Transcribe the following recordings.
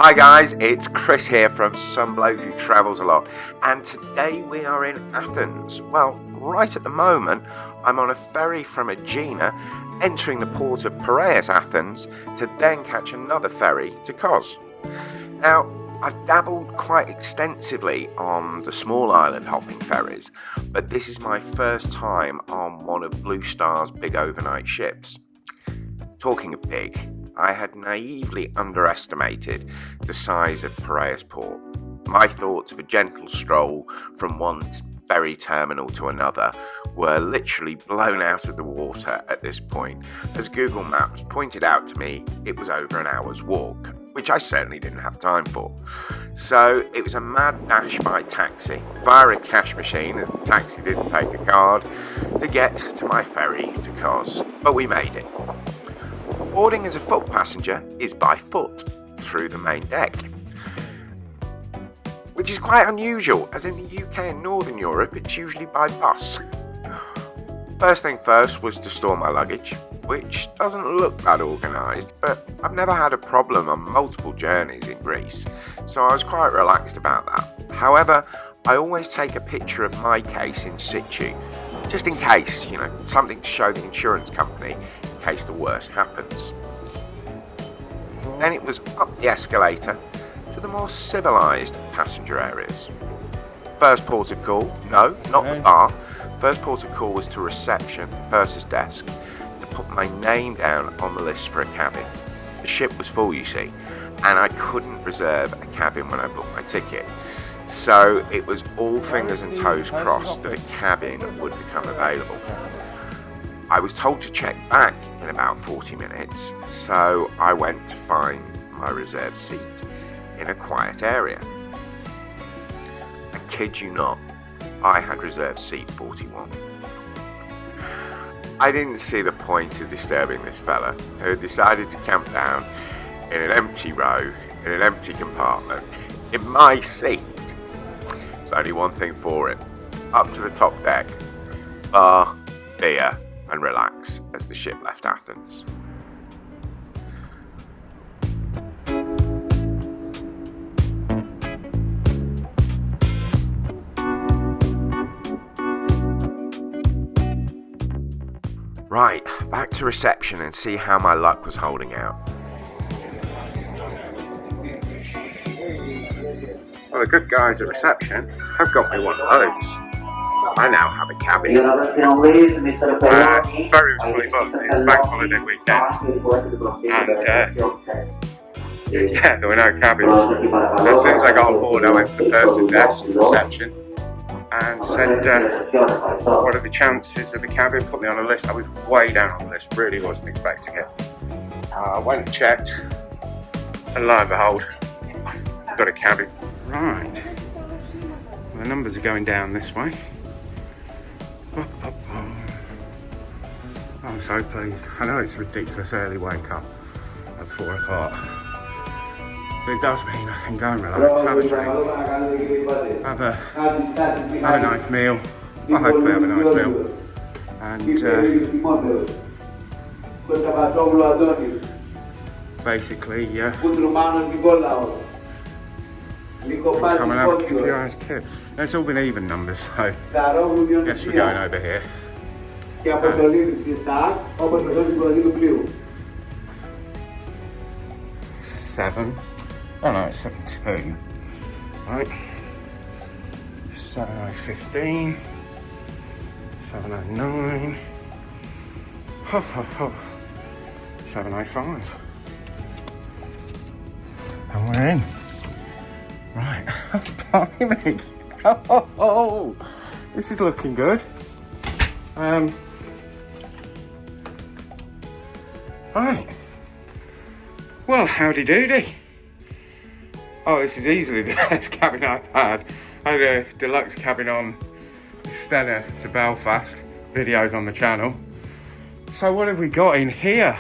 Hi guys, it's Chris here from Some Bloke Who Travels A Lot, and today we are in Athens. Well, right at the moment, I'm on a ferry from Aegina, entering the port of Piraeus, Athens, to then catch another ferry to Kos. Now, I've dabbled quite extensively on the small island hopping ferries, but this is my first time on one of Blue Star's big overnight ships. Talking of big, I had naively underestimated the size of Piraeus port. My thoughts of a gentle stroll from one ferry terminal to another were literally blown out of the water at this point, as Google Maps pointed out to me it was over an hour's walk, which I certainly didn't have time for. So it was a mad dash by taxi, via a cash machine as the taxi didn't take a card, to get to my ferry to Kos, but we made it. Boarding as a foot passenger is by foot through the main deck, which is quite unusual, as in the UK and Northern Europe it's usually by bus. First thing first was to store my luggage, which doesn't look that organised, but I've never had a problem on multiple journeys in Greece, so I was quite relaxed about that. However, I always take a picture of my case in situ, just in case, something to show the insurance company in case the worst happens. Then it was up the escalator to the more civilised passenger areas. First port of call, no, not the bar. First port of call was to reception, purser's desk, to put my name down on the list for a cabin. The ship was full, you see, and I couldn't reserve a cabin when I booked my ticket. So it was all fingers and toes crossed that a cabin would become available. I was told to check back in about 40 minutes, so I went to find my reserved seat in a quiet area. I kid you not, I had reserved seat 41. I didn't see the point of disturbing this fella who had decided to camp down in an empty row, in an empty compartment, in my seat. There's only one thing for it: up to the top deck, bar, beer, and relax as the ship left Athens. Right, back to reception and see how my luck was holding out. Well, the good guys at reception have got me one of those. I now have a cabin. Ferry was fully booked. It's a bank holiday weekend. And there were no cabins. So as soon as I got on board, I went to the purser's desk at reception and said, what are the chances of a cabin? Put me on a list. I was way down on the list, really wasn't expecting it. I went and checked, and lo and behold, got a cabin. Right, the numbers are going down this way. I'm so pleased. I know it's a ridiculous early wake up at 4 o'clock, but it does mean I can go and relax, have a drink, have a nice meal, well, hopefully have a nice meal, and basically come and have a few hours kid. It's all been even numbers, so I guess we're going over here. 7. Oh no, it's 7:02. Right. 7:15. 7:09. 7:05. And we're in. Right. Blimey. Oh, this is looking good. Right. Well, howdy doody. Oh, this is easily the best cabin I've had. I had a deluxe cabin on Stena to Belfast. Videos on the channel. So what have we got in here?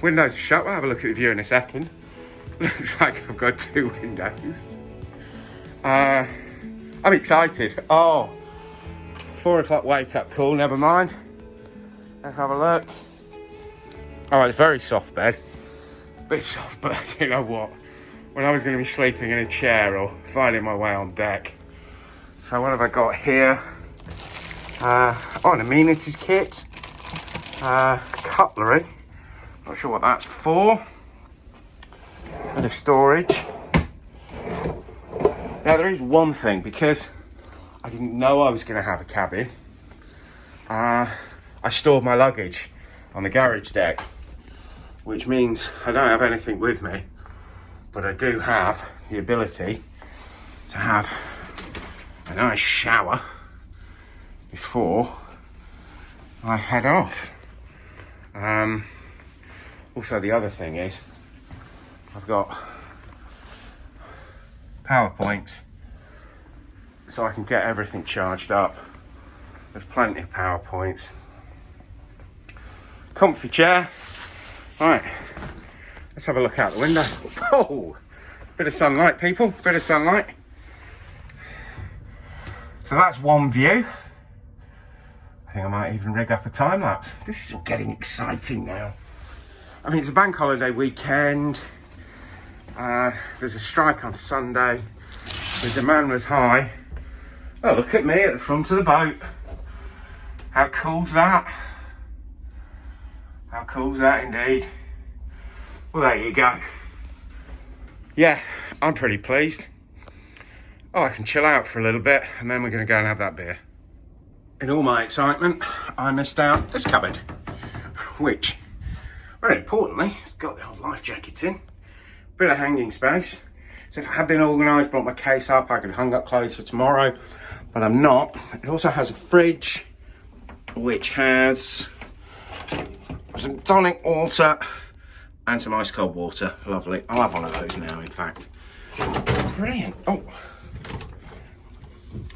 Windows are shut. We'll have a look at the view in a second. Looks like I've got 2 windows. I'm excited. Oh, 4 o'clock wake up call, never mind. Let's have a look. Oh, it's a very soft bed. bit soft, but you know what? When I was going to be sleeping in a chair or finding my way on deck. So what have I got here? An amenities kit. Cutlery. Not sure what that's for. Bit of storage. Now there is one thing, because I didn't know I was going to have a cabin. I stored my luggage on the garage deck, which means I don't have anything with me, but I do have the ability to have a nice shower before I head off. Also, the other thing is I've got PowerPoints so I can get everything charged up. There's plenty of PowerPoints. Comfy chair. Right, let's have a look out the window. Oh, bit of sunlight, people, bit of sunlight. So that's one view. I think I might even rig up a time lapse. This is all getting exciting now. I mean, it's a bank holiday weekend. There's a strike on Sunday. The demand was high. Oh, look at me at the front of the boat. How cool's that? How cool's that indeed? Well, there you go. Yeah, I'm pretty pleased. Oh, I can chill out for a little bit and then we're going to go and have that beer. In all my excitement, I missed out this cupboard, which, very importantly, it's got the old life jackets in. Bit of hanging space. So if I had been organised, brought my case up, I could have hung up clothes for tomorrow, but I'm not. It also has a fridge, which has some tonic water and some ice cold water. Lovely. I'll have one of those now, in fact. Brilliant. Oh,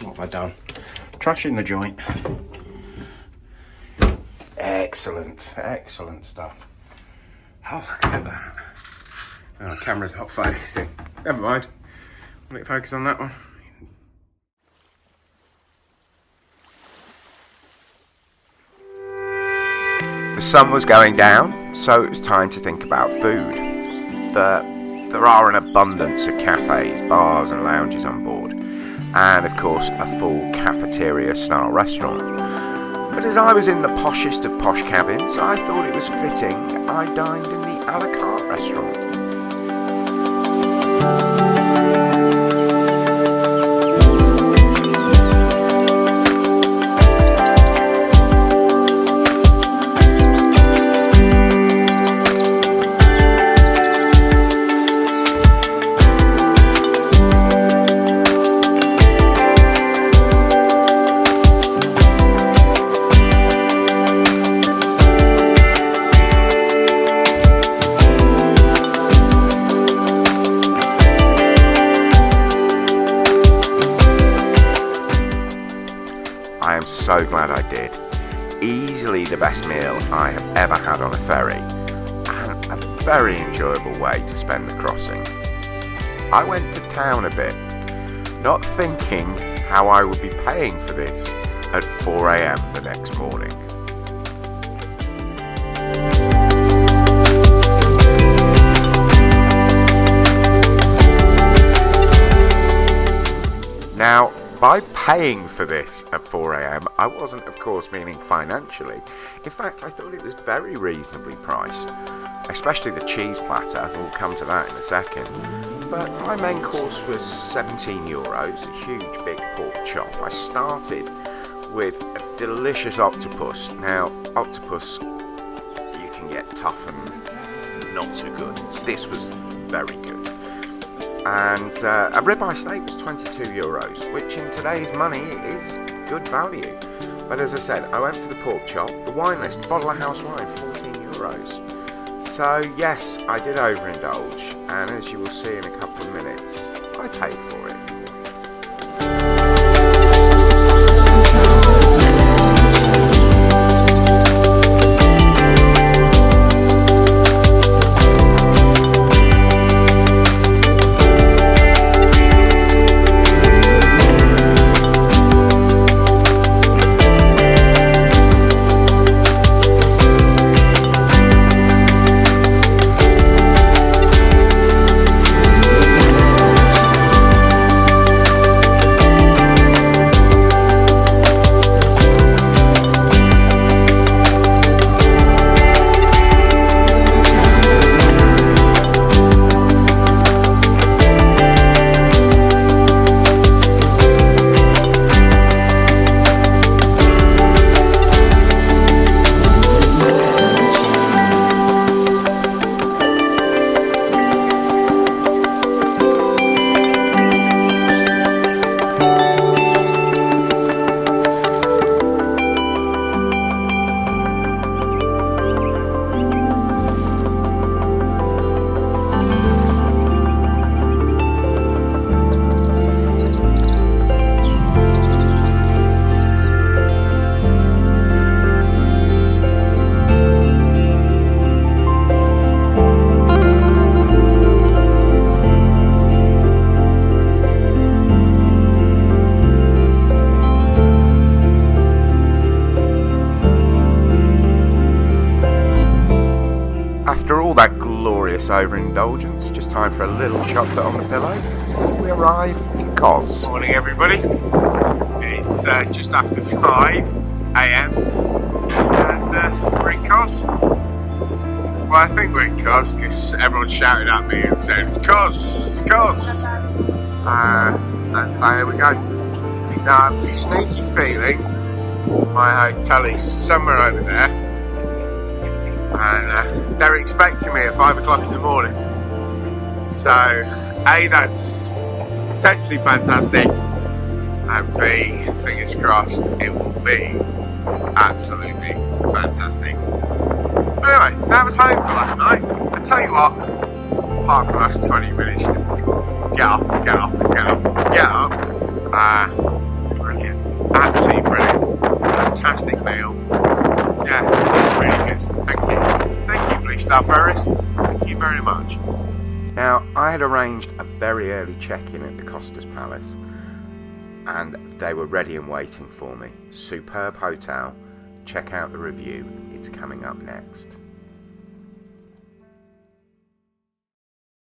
what have I done? Trash in the joint. Excellent, excellent stuff. Oh, look at that. Oh, the camera's not focusing. Never mind. Will it focus on that one? The sun was going down, so it was time to think about food. There are an abundance of cafes, bars and lounges on board, and of course a full cafeteria-style restaurant. But as I was in the poshest of posh cabins, I thought it was fitting I dined in the A la Carte restaurant. So glad I did. Easily the best meal I have ever had on a ferry, and a very enjoyable way to spend the crossing. I went to town a bit, not thinking how I would be paying for this at 4 AM the next morning. Now, by paying for this at 4 AM, I wasn't, of course, meaning financially. In fact, I thought it was very reasonably priced, especially the cheese platter. We'll come to that in a second. But my main course was €17, a huge big pork chop. I started with a delicious octopus. Now, octopus, you can get tough and not so good. This was very good. And a ribeye steak was €22, which in today's money is good value. But as I said, I went for the pork chop, the wine list, bottle of house wine, €14. So yes, I did overindulge, and as you will see in a couple of minutes, I paid for it. Piraeus over in Indulgence. Just time for a little chocolate on the pillow before we arrive in Kos. Morning everybody. It's just after 5 AM and we're in Kos. Well, I think we're in Kos because everyone's shouting at me and saying it's Kos, it's Kos. And so here we go. Now I have a sneaky feeling my hotel is somewhere over there, and they're expecting me at 5 o'clock in the morning. So A, that's potentially fantastic, and B, fingers crossed, it will be absolutely fantastic. Anyway, that was home for last night. I tell you what, apart from the last 20 minutes, get up. Brilliant, absolutely brilliant, fantastic meal. Yeah, really good. Thank you, Blue Star Ferries. Thank you very much. Now, I had arranged a very early check-in at the Costa's Palace, and they were ready and waiting for me. Superb hotel. Check out the review. It's coming up next.